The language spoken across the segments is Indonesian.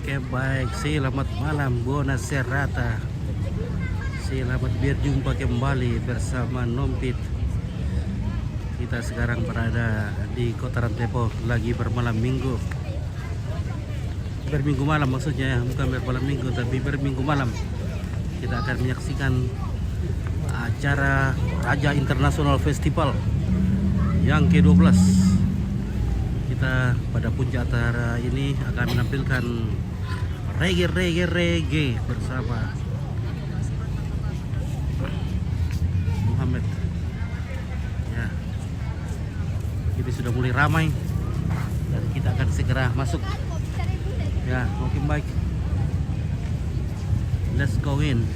Oke baik, selamat malam, buona serata. Selamat berjumpa kembali bersama Nompit. Kita sekarang berada di Kota Rantepo, lagi bermalam minggu. Berminggu malam maksudnya ya, bukan bermalam minggu tapi berminggu malam. Kita akan menyaksikan acara Raja International Festival yang ke-12. Kita pada puncak acara ini akan menampilkan reggae bersama Muhammad. Ya, ini sudah mulai ramai dan kita akan segera masuk. Ya, mungkin baik. Let's go in.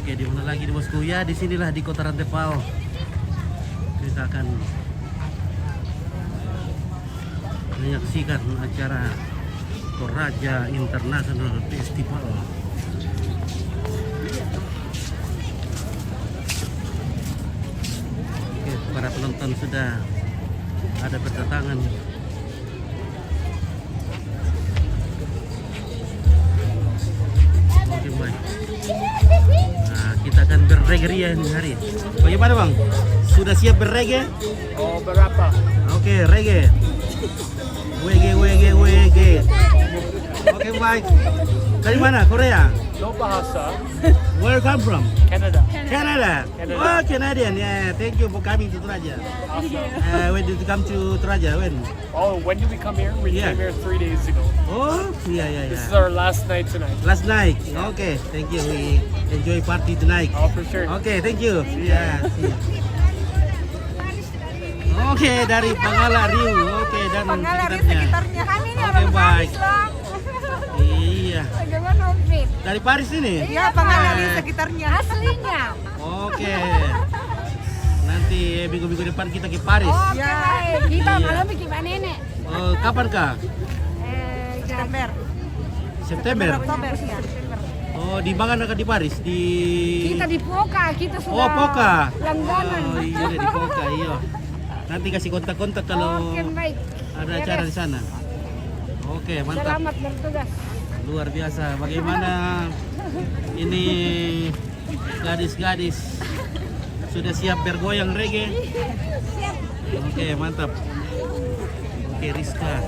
Oke, di mana lagi di bosku? Ya, di sinilah di Kota Rantepo. Kita akan menyaksikan acara Toraja International Festival. Oke, para penonton sudah ada berdatangan. Oke, baik. Nah, kita akan berreggae hari. Bagaimana bang? Sudah siap berreggae? Oh, berapa? Oke, reggae. Wege. Oke, baik. Dari mana? Korea? No bahasa. Where you come from? Canada. Canada. Oh, Canadian. Yeah, thank you for coming to Toraja. Awesome. When did you come to Toraja? When? Oh, when did we come here? We Yeah. came here 3 days ago. Oh, yeah. This is our last night tonight. Last night. Okay, thank you. We enjoy party tonight. Oh, for sure. Oke, thank you. Ya, Oke, dari Pangala Riu. Oke, dan Pangala Riu sekitarnya. sekitarnya. Kami ini Oke, orang baik. Paris loh. Iya. Bagaimana Nompit? Dari Paris ini? Iya, Pangala Riu sekitarnya. Aslinya. Oke. Nanti minggu-minggu depan kita ke Paris. Ya, Kita Iya. malam bikin nenek. Oh, kapan kah? September. September. Oktober ya. Oh, di mana kah di Paris? Di Kita di Poka, kita sudah Oh, Poka. langganan. Oh, iya di Poka, iya. Nanti kasih kontak-kontak kalau Oke, baik. ada acara di sana. Oke, mantap. Selamat bertugas. Luar biasa. Bagaimana ini gadis-gadis sudah siap bergoyang reggae? Oke, mantap. Oke, Rizka.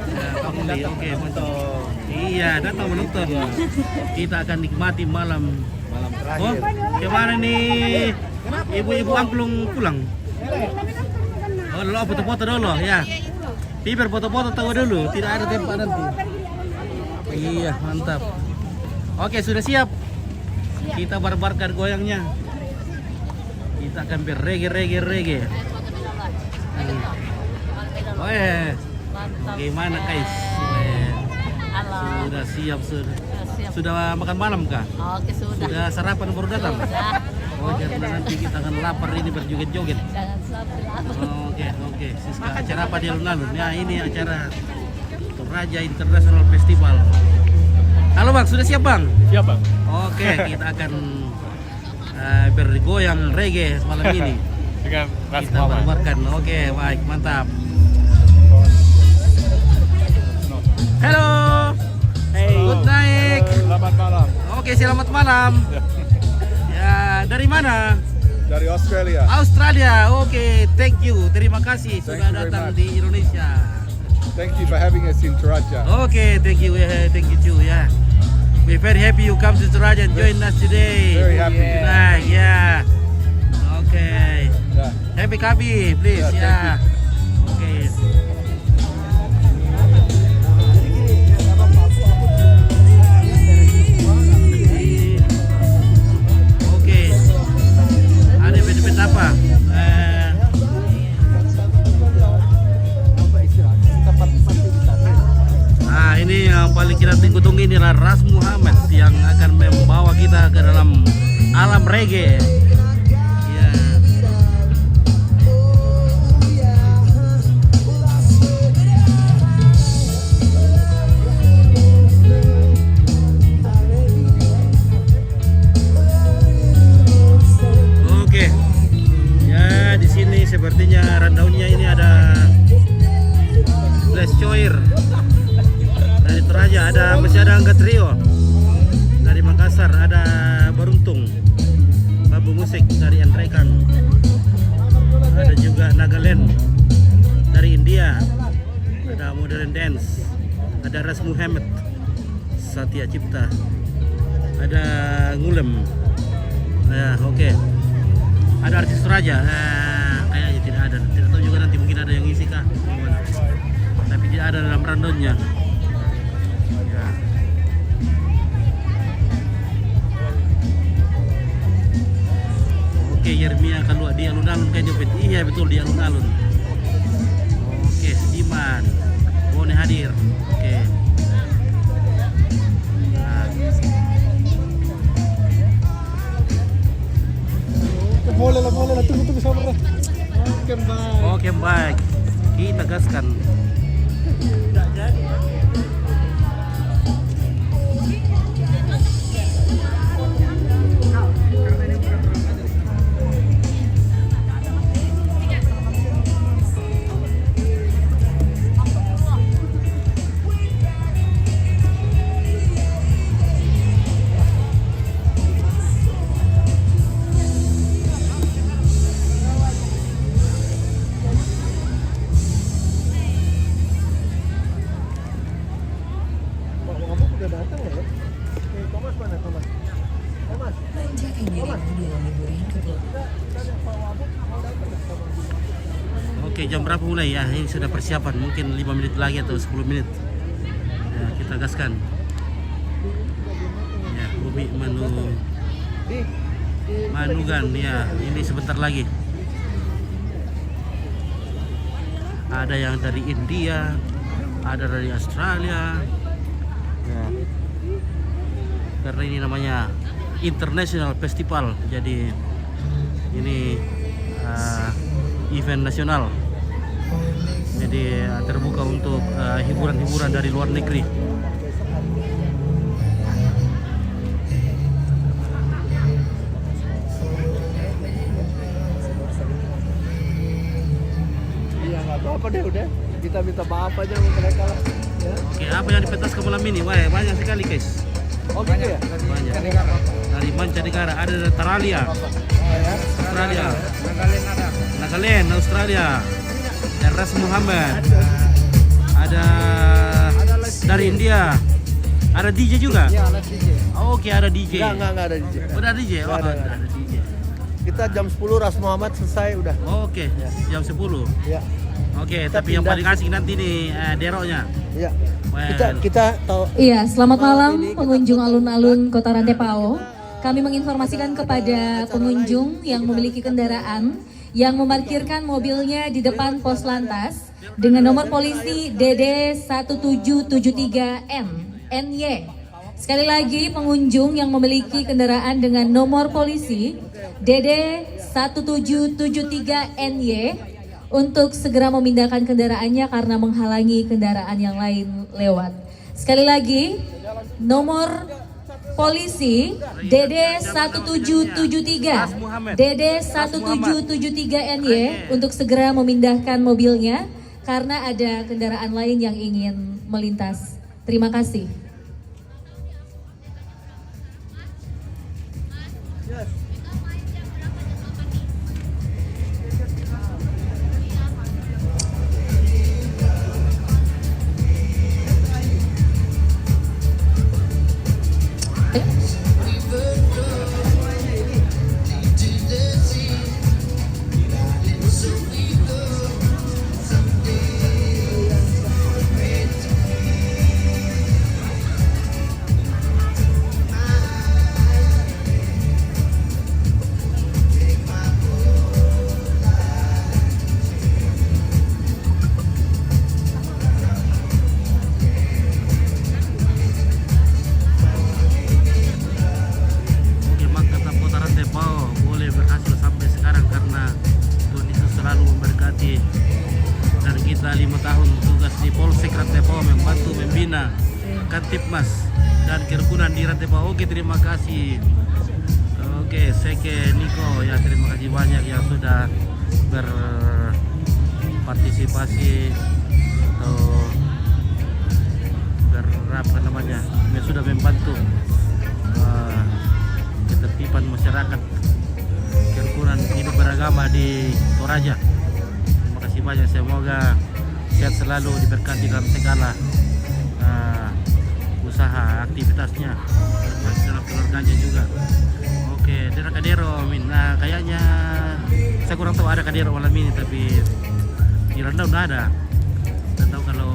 Ya, Pangli. Oke, mantap. Iya, datang menonton. Kita akan nikmati malam terakhir. Oh, kemana nih? Ibu-ibu angklung pulang. Oh, lo foto-foto dulu ya. Piper foto-foto tahu dulu, tidak ada tempat nanti. Iya, mantap. Oke, sudah siap. Kita barbarkan goyangnya. Kita akan berreggae. Weh, bagaimana guys? Sudah siap sudah. Sudah makan malam kah? Oke, sudah. Sudah sarapan baru datang? Oh, karena nanti kita akan lapar ini berjoget-joget. Jangan sampai lapar. Oke. Siska, acara apa di alun-alun? Ya, ini acara Raja International Festival. Halo bang, sudah siap bang? Siap, Bang. Oke, kita akan bergoyang reggae malam ini. Dengan Ras Kita Mama. barbarkan. Oke, baik, mantap. Halo. Hey. Good night. Selamat malam. Oke, selamat malam. Ya, dari mana? Dari Australia. Australia. Oke, thank you. Terima kasih Thank sudah you very datang much. di Indonesia. Thank you for having us in Toraja. Okay, thank you too. Yeah, we're very happy you come to Toraja and join us today. Very happy. Tonight, yeah. Okay. Yeah. Happy Kabi, please. Yeah, Yeah. Okay. Okay. Ada bed apa? Ini yang paling kita tunggu-tunggu ini adalah Ras Muhammad yang akan membawa kita ke dalam alam reggae. Ya. sepertinya rundownnya ini ada Flash Choir dari Toraja, masih ada Angga Trio dari Makassar, ada Baruntung, Babu Musik dari Entrekan, ada juga Nagaland dari India, ada Modern Dance, ada Ras Muhammad, Satya Cipta, ada Ngulem. Ya, oke. Ada artis Toraja, kayaknya tidak ada. Tidak tahu juga, nanti mungkin ada yang isi kah? Tapi tidak ada dalam rundownnya. Ya. Oke, Yermia keluar di alun-alun kayak Jopet. Iya betul, di alun-alun. Oke, Iman Bone hadir. Oke. Boleh lah, tunggu sabar lah. Oke, baik. Kita gaskan. Oke, jam berapa mulai ya? Ini sudah persiapan, mungkin 5 menit lagi atau 10 menit. Ya, kita gaskan. Ya, Bumi Manugan ya, ini sebentar lagi. Ada yang dari India, ada dari Australia. Ya. Karena ini namanya International Festival, jadi ini event nasional. Jadi terbuka untuk hiburan-hiburan dari luar negeri. Iya, nggak apa-apa deh, udah. Kita minta maaf aja sama mereka lah. Ya. Oke, apa yang dipentaskan malam ini? Wah, banyak sekali guys. Oh gitu ya? Banyak. Dari mancanegara, ada dari Australia, Nagaland, Australia, dan Ras Muhammad, ada dari India, ada DJ juga. Iya, ada DJ. Oh, oke, ada DJ. Enggak ada DJ. Udah DJ, oh, Nggak ada. ada DJ. Kita jam 10 Ras Muhammad selesai udah. Oke, jam 10. Ya. Oke, Kita tapi yang pindah. paling asik nanti nih deroknya. Iya. Well. Kita tahu. Iya, selamat malam pengunjung alun-alun Kota Rantepao. Kami menginformasikan kepada pengunjung yang memiliki kendaraan yang memarkirkan mobilnya di depan pos lantas dengan nomor polisi DD 1773N NY. Sekali lagi, pengunjung yang memiliki kendaraan dengan nomor polisi DD 1773NY untuk segera memindahkan kendaraannya karena menghalangi kendaraan yang lain lewat. Sekali lagi, nomor polisi DD 1773 DD 1773NY untuk segera memindahkan mobilnya karena ada kendaraan lain yang ingin melintas. Terima kasih. Kita 5 tahun tugas di Polsek Rantepao membantu membina Kantipmas dan kerukunan di Rantepao. Oke, terima kasih. Oke, Seke Niko ya, terima kasih banyak yang sudah motivasi atau berapa namanya yang sudah membantu ketertiban masyarakat, kerukunan hidup beragama di Toraja. Terima kasih banyak, semoga sehat selalu, diberkati dalam segala usaha aktivitasnya, dalam keluarganya juga. Oke, daerah Kadero, Min. Nah, kayaknya saya kurang tahu ada Kadero malam ini, tapi di Randau udah ada. Saya tahu kalau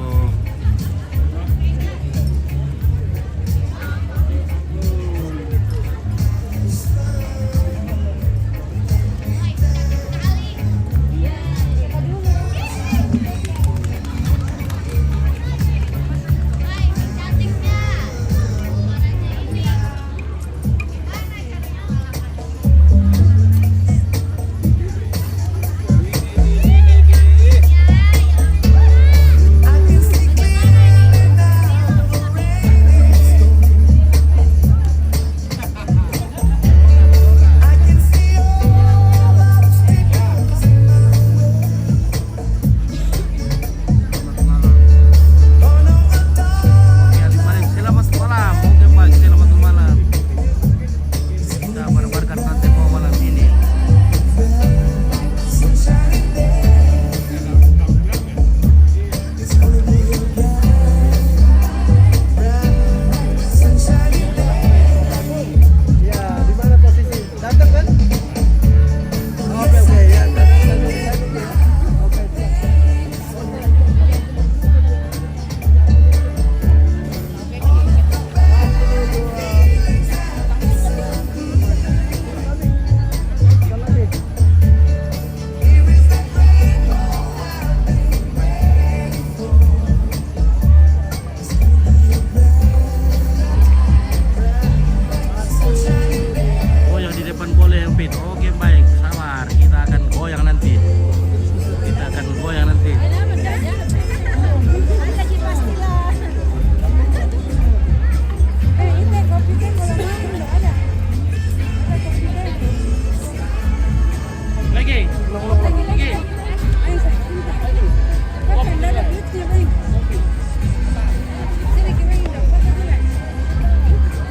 oke, baik, sabar, kita akan goyang nanti.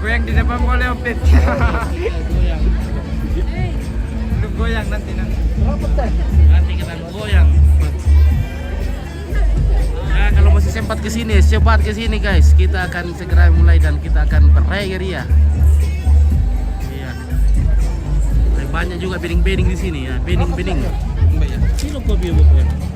Goyang di depan boleh update. Lu goyang nanti. Nanti kita goyang. Nah, kalau masih sempat kesini, cepat kesini guys. Kita akan segera mulai dan kita akan berregeria. Iya. Banyak juga bening-bening di sini ya, bening-bening. Kilo kopi bukan?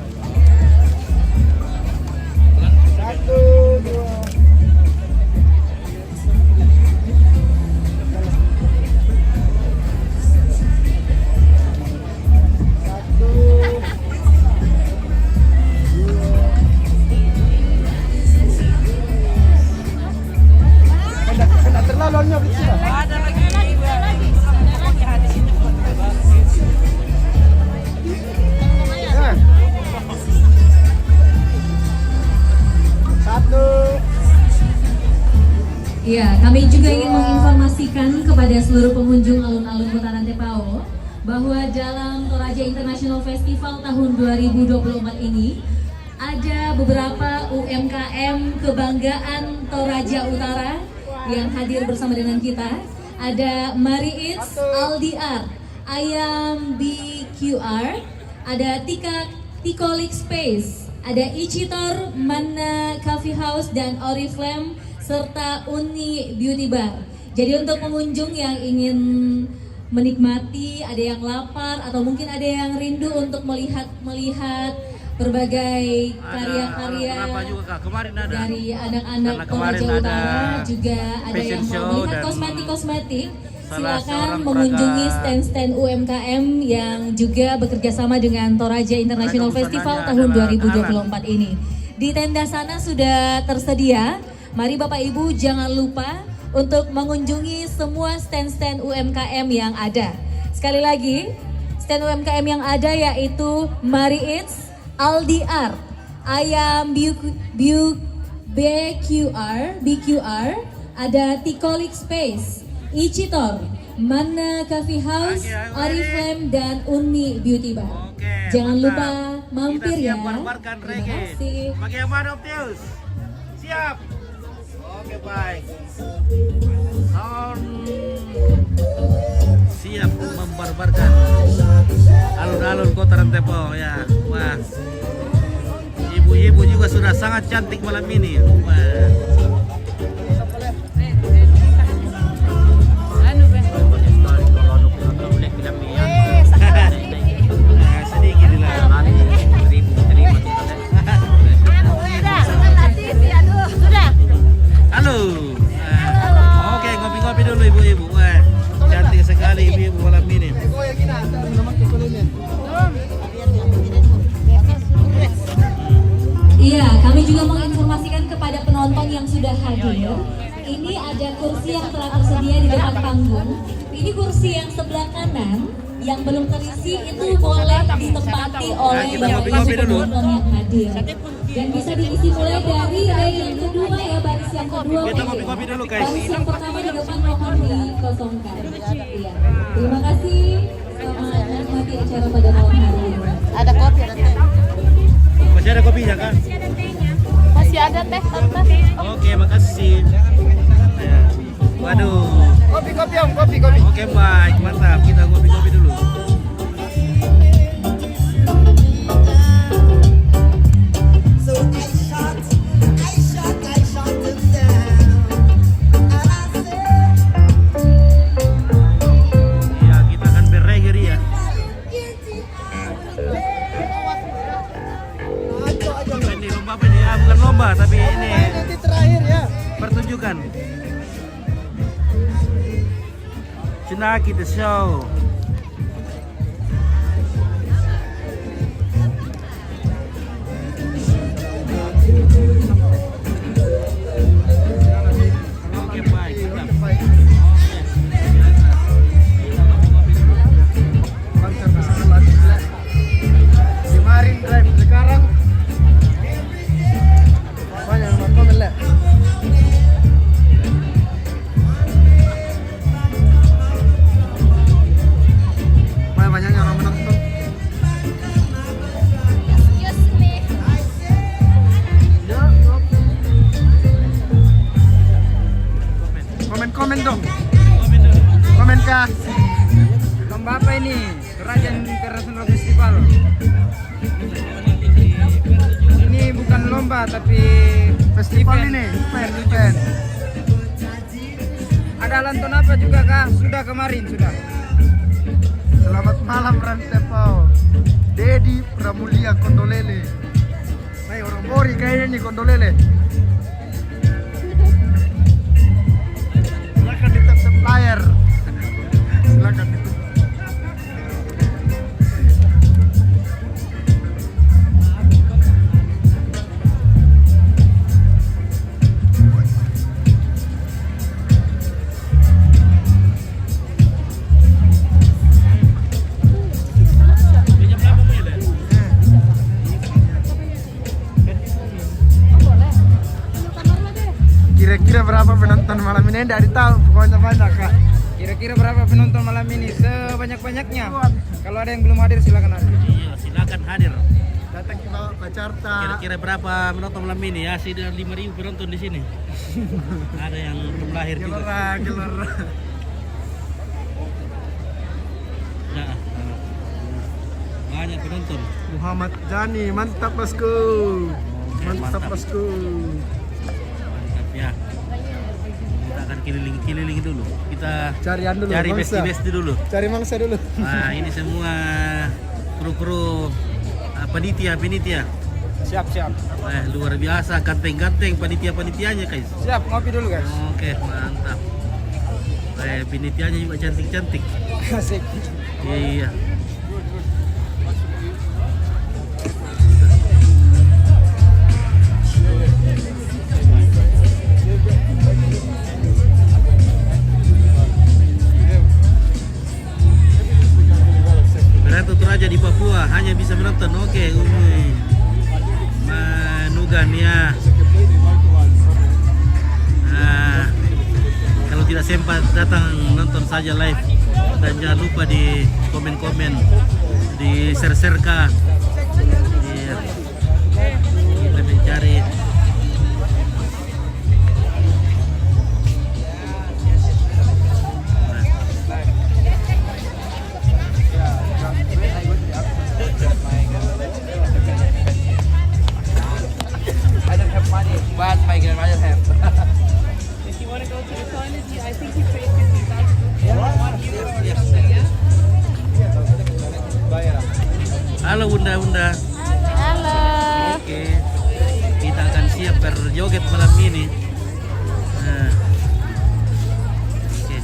Ya, kami juga ingin menginformasikan kepada seluruh pengunjung alun-alun Kota Rantepao bahwa dalam Toraja International Festival tahun 2024 ini ada beberapa UMKM kebanggaan Toraja Utara yang hadir bersama dengan kita. Ada Mari Eats, Aldi Art, Ayam BQR, ada Tikolik Space, ada Ichitor, Manna Coffee House, dan Oriflame, serta Uni Beauty Bar. Jadi untuk pengunjung yang ingin menikmati, ada yang lapar atau mungkin ada yang rindu untuk melihat berbagai karya-karya dari anak-anak Toraja Utara, juga ada yang mau melihat kosmetik-kosmetik, silakan mengunjungi stand-stand UMKM yang juga bekerja sama dengan Toraja International Festival tahun 2024 ini. Di tenda sana sudah tersedia. Mari Bapak Ibu jangan lupa untuk mengunjungi semua stand-stand UMKM yang ada. Sekali lagi, stand UMKM yang ada yaitu Mari Eats, Aldi Art, Ayam BQR, ada Tikolik Space, Ichitor, Manna Coffee House, Oriflame, dan Uni Beauty Bar. Jangan lupa mampir Kita ya. siap barbarkan Terima reggae. kasih. Pakai yang mana Optius? Siap. Oke baik. Sound siap membarbarkan alun-alun Kota Rantepo ya. Wah. Ibu-ibu juga sudah sangat cantik malam ini. Wah. Sedikit lah. Halo. Oke, ngopi-ngopi dulu ibu-ibu. Wah, cantik sekali ibu-ibu malam ini. Iya, kami juga menginformasikan kepada penonton yang sudah hadir. Ini ada kursi yang telah tersedia di depan panggung. Ini kursi yang sebelah kanan yang belum terisi itu boleh ditempati oleh kita bapak ngopi-ngopi dulu. penonton yang hadir. Dan bisa diisi mulai dari ray yang kedua ya, baris yang kedua. Kita ngopi-ngopi dulu guys. Baris yang pertama di depan mohon dikosongkan. Iya. Terima kasih. Selamat menikmati acara pada malam hari ini. Ada kopi, ada teh. Masih ada kopinya kan? Masih ada teh, tante. Oke, makasih. Ya. Waduh. Kopi om, kopi. Oke, baik. Mantap. Kita ngopi-ngopi dulu. Iya, kita akan berreggae ya. Ini lomba apa ini? Ah, bukan lomba, tapi ini terakhir ya. pertunjukan. Tsunaki the show. Oke, baik. Kemarin drive sekarang banyak yang komen lah. Banyak yang menonton. Komen dong. Komen kah? Lomba apa ini? Raja International Festival. Ini bukan lomba tapi Festival event. ini, event. Ada lantun apa juga kah? Sudah kemarin sudah. Selamat malam Rantepau. Dedi Pramulia Kondolele. Hai orang Bori kayaknya nih Kondolele. Silakan ditap layar. Silakan ditap. Kira-kira berapa penonton malam ini? Tidak tahu, pokoknya banyak kak. Kira-kira berapa penonton malam ini? Sebanyak-banyaknya. Kalau ada yang belum hadir silakan hadir. Iya, silakan hadir. Datang ke Jakarta. Kira-kira berapa penonton malam ini? Ya, sudah 5.000 penonton di sini. Ada yang belum lahir juga. Gelora. Nah, banyak penonton. Muhammad Jani, mantap bosku. Mantap bosku. Mantap ya. Kita akan keliling dulu. Kita Carian dulu. cari mangsa. besti dulu. Cari mangsa dulu. Nah, ini semua kru-kru panitia. Siap. Luar biasa, ganteng-ganteng panitia-panitianya guys. Siap, ngopi dulu guys. Oke, mantap. Panitianya juga cantik-cantik. Asik. Iya. Ratu Toraja di Papua hanya bisa menonton. Oke, Manugan ya. Kalau tidak sempat datang nonton saja live, dan jangan lupa di komen-komen, di share-share di Oke, kita akan siap berjoget malam ini. Nah, oke,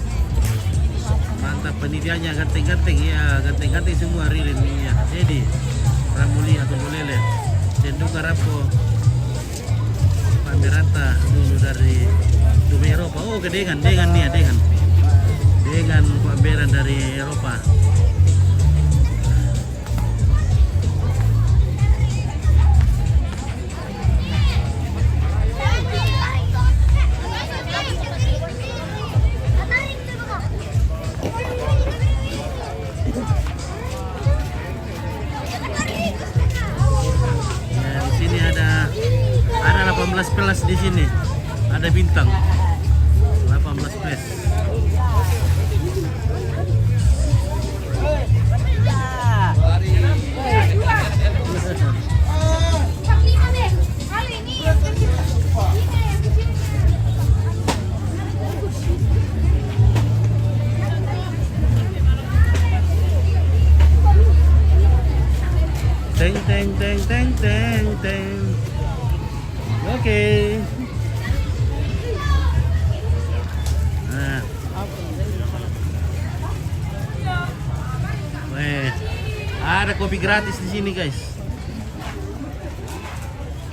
mantap penitiannya, ganteng-ganteng ya, ganteng-ganteng semua ririn ya. Jadi Ramuli atau Bolele, Senduka Rapo, Pamerata dulu dari Dume Eropa. Oh, dengan pameran dari Eropa. Ada 18 plus di sini. Ada bintang. 18 plus. Teng teng teng teng teng teng. Oke. Nah. Weh, ada kopi gratis di sini, guys.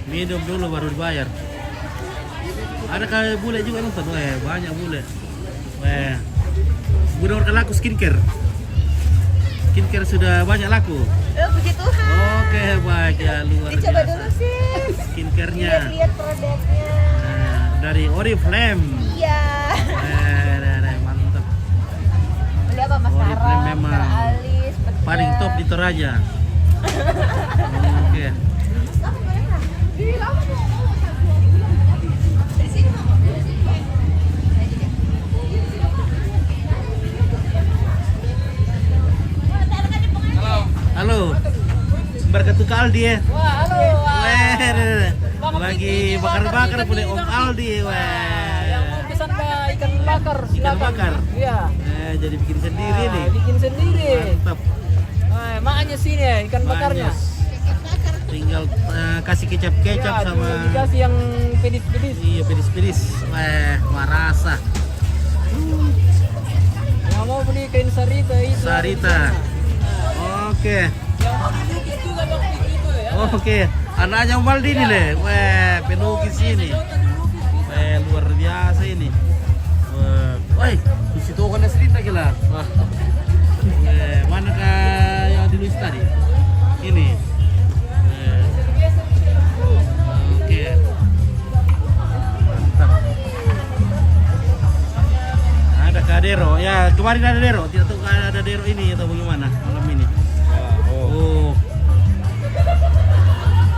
Minum dulu baru dibayar. Ada kayak bule juga nonton. Weh, banyak bule. Weh. Udah order laku skincare. Skincare sudah banyak laku. Puji Tuhan. Oke, baik ya, luar Dicoba biasa. dulu sih. Skincare-nya. Lihat produknya. Nah, dari Oriflame. Iya. Mantap. Beli apa maskara, Oriflame memang maskara alis, bedak. paling top di Toraja. Oke. Halo. Berketuk Aldi ya. Wah, halo. Weh, lagi bakar-bakar boleh Om Aldi. Weh. Yang mau pesan ikan bakar, Ikan silakan. bakar. Iya. Jadi bikin sendiri Nah, nih. bikin sendiri. Mantap. Nah, makanya sini ya ikan bakarnya. Manis. Tinggal kasih kecap-kecap Ya, sama dikasih yang pedis-pedis. iya pedis-pedis. Weh, warasa. Yang mau beli kain sarita itu. Sarita. Oke. Yang mau dilukis juga bang itu ya. Oke. Anaknya Om Aldi nih, Le. Weh, pelukis ini. Weh, luar biasa ini. Woi, di situ kan cerita gila. Manakah yang ditulis tadi? Ini. Oke. Mantap. Ada Kadero. Ya, kemarin ada Dero. Tidak tahu ada Dero ini atau bagaimana malam ini. Oh.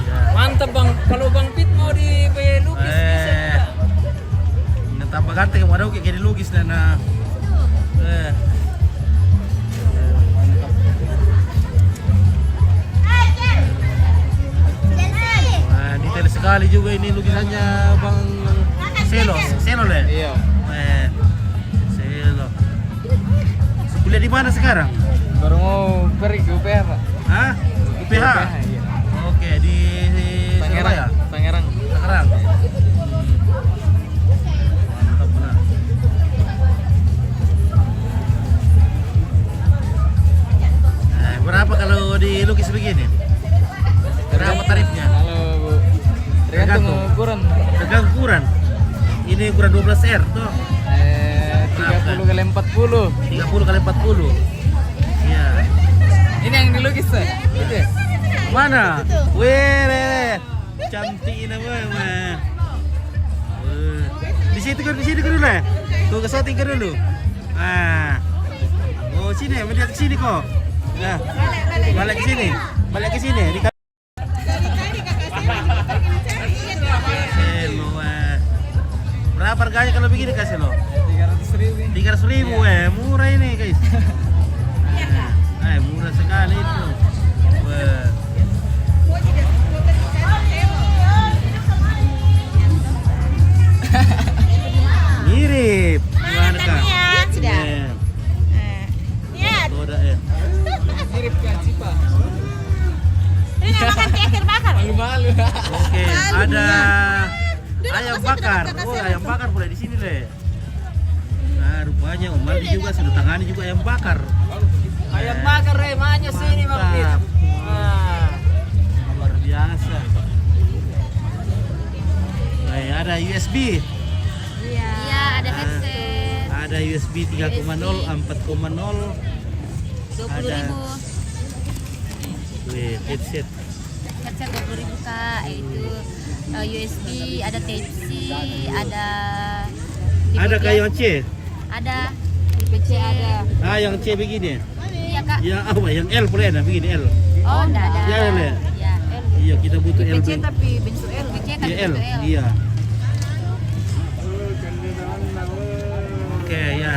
Ya. Mantap bang. Kalau Bang Pit mau dilukis bisa juga. Tambah ganteng kemarin kayak dilukis dan detail sekali juga ini lukisannya Bang Selo le. Iya. Selo. Kuliah di mana sekarang? Baru mau pergi ke UPH, Pak. Hah? UPH? Iya. Oke, di Surabaya. Tangerang. Tangerang. Mantap benar. Berapa kalau dilukis begini? Berapa tarifnya? Halo, Bu. Tergantung ukuran. Tergantung ukuran. Ini ukuran 12R tuh. 30 kali 40. 30 kali 40. Iya. Ini yang dilukis, Pak. Itu ya? Mana? Weh, cantik ini mah. Di sini dulu lah. Tuh ke setting dulu. Ah. Oh, sini, melihat ke sini kok. Nah. Balik ke sini. Berapa harganya kalau begini kasih lo? 300.000. 300.000 murah ini guys. Murah sekali itu. Wah. Mirip. Gimana kak? Sudah. Ya. Lihat. Udah ya. Mirip kayak Cipa. Ini namakan akhir bakar. malu. Oke, Malu ada dia. ayam bakar. Oh, ayam bakar boleh di sini deh. Nah, rupanya Om Aldi juga sudah tangani juga ayam bakar. Ayam bakar remanya sini Bang Pit. Mantap. Nah, Luar biasa. Ada USB. Iya, ada headset. Ada USB 3.0, 4.0. 20.000. Wih, headset. Headset 20.000 Kak. Itu USB, ada Type C, ada Ada kayak yang C. Ada tipe C ada. Ah, yang C begini. Iya Kak. Yang apa? Yang L boleh ada begini L. Oh, enggak ada. Ya, L ya? Iya, L. Iya, kita butuh L. PC tapi bentuk L. PC kan Iya, L. bentuk L. Iya. Oke, ya.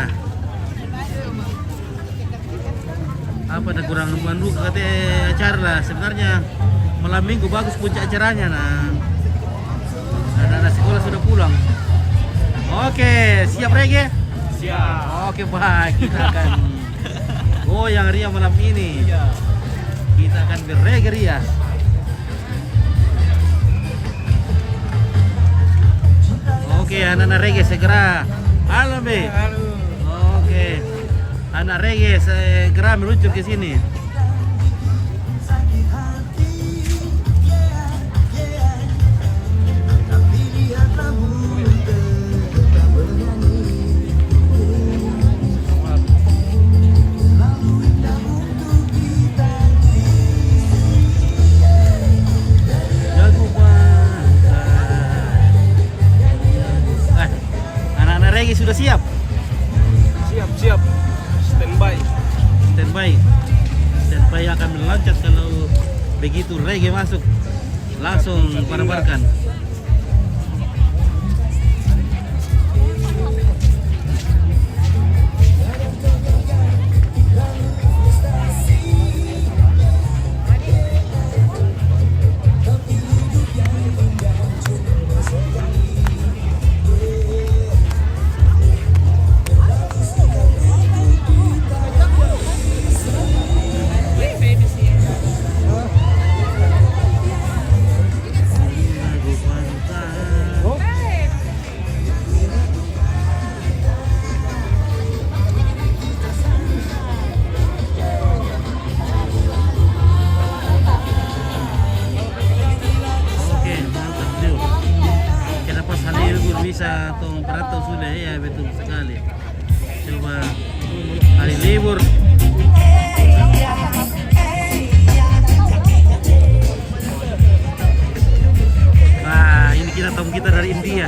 Apa ada kurang bandu katanya acara lah. Sebenarnya malam minggu bagus puncak acaranya. Nah, anak-anak sekolah sudah pulang. Oke, siap Rege? siap. Oke, baik. Kita akan goyang ria malam ini. Kita akan berrege ria. Oke, anak-anak reggae segera. Halo, Be. Oke. Anak reggae segera meluncur ke sini. Jago banget. Anak-anak reggae sudah siap? Siap. Standby. Standby. Standby akan meloncat kalau begitu reggae masuk. Langsung barbar-barkan. Lagu pantai. Oke, mantap Dio. Kenapa hari libur bisa tong perantau sudah ya, betul sekali. Coba hari libur. Nah, ini kita tamu kita dari India.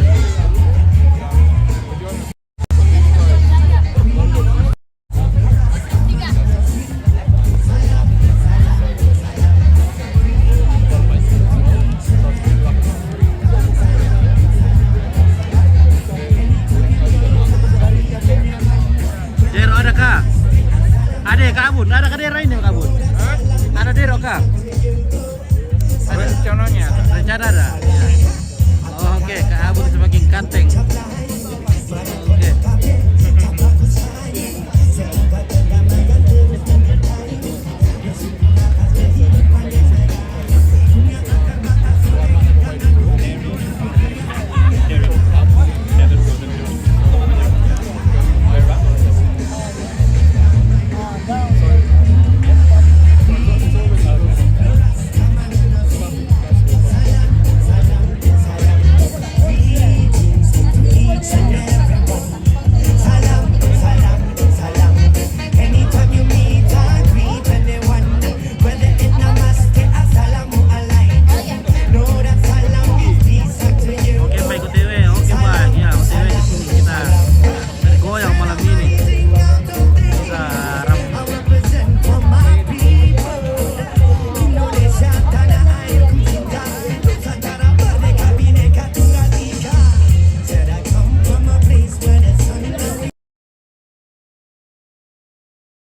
Dero ada kah? Ada kabun, ada kah daerah ini kabun? Ada dero kah? Ada contohnya. Rencana ada?